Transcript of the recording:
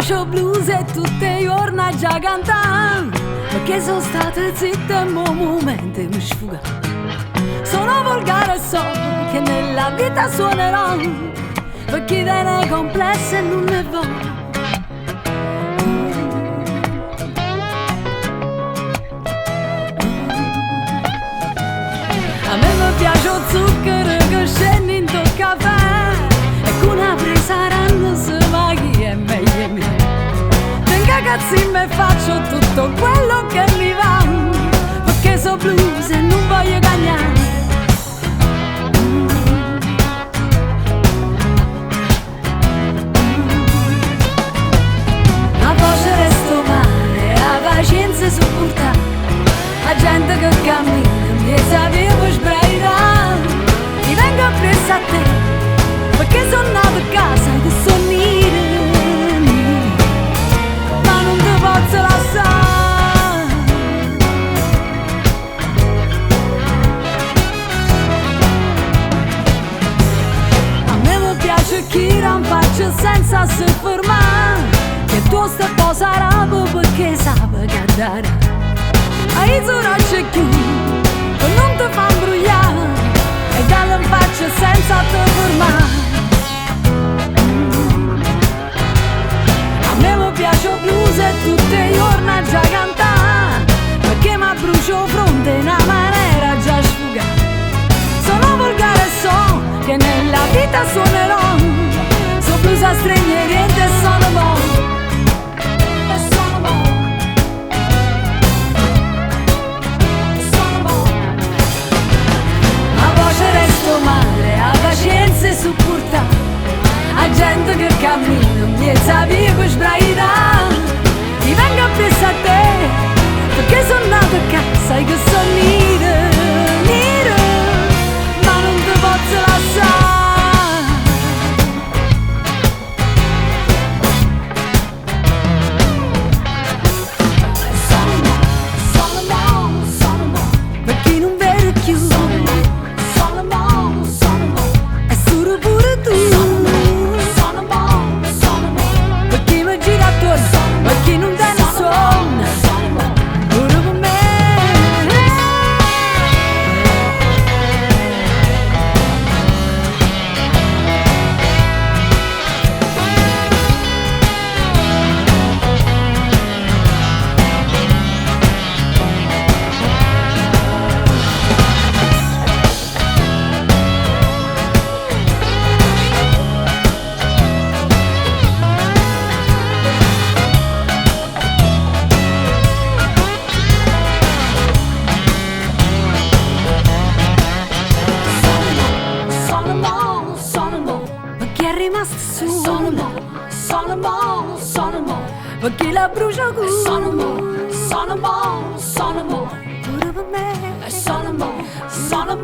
piace blues e tutte i giorni già cantano, perché sono state zitte e mo' momenti mi sfuga. Sono volgare e so che nella vita suonerò, per chi viene complessa e non ne va. A me mi piace il zucchero che scende in tuo caffè, e con una presa ranno se va chi è meglio mio. Tenga cazzi me faccio tutto quello che mi va, perché so blues e non voglio cagnare. A voce resto male, a pazienza supportare, la gente che cammina mi sapevo sbraitare. Ti vengo appresso a te, perché sono nato a casa che sono nera, ma non ti posso lasciare. A me mi piace chi non faccio senza se fermare, che tu stai posando perché sape cantare. Ai zoracci chi non ti fa imbrugliare, e dalle facce senza te fermare. A me mi piace il blues e tutte i giorni già cantare, perché mi brucio fronte in una maniera già sfugata. Sono volgare e so che nella vita suonerò, so blues a stranieri e sono buono. Pazienza supporta, a gente che cammina mi sapevo sbraitare. Ti vengo appresso a te, perché sono nato a casa e che sono nera, ma non ti posso lasciare. Per chi non vede più, perché non dà ne suona pure per me. È rimasto su, sono perché la brucia qui, sono pure per me, sono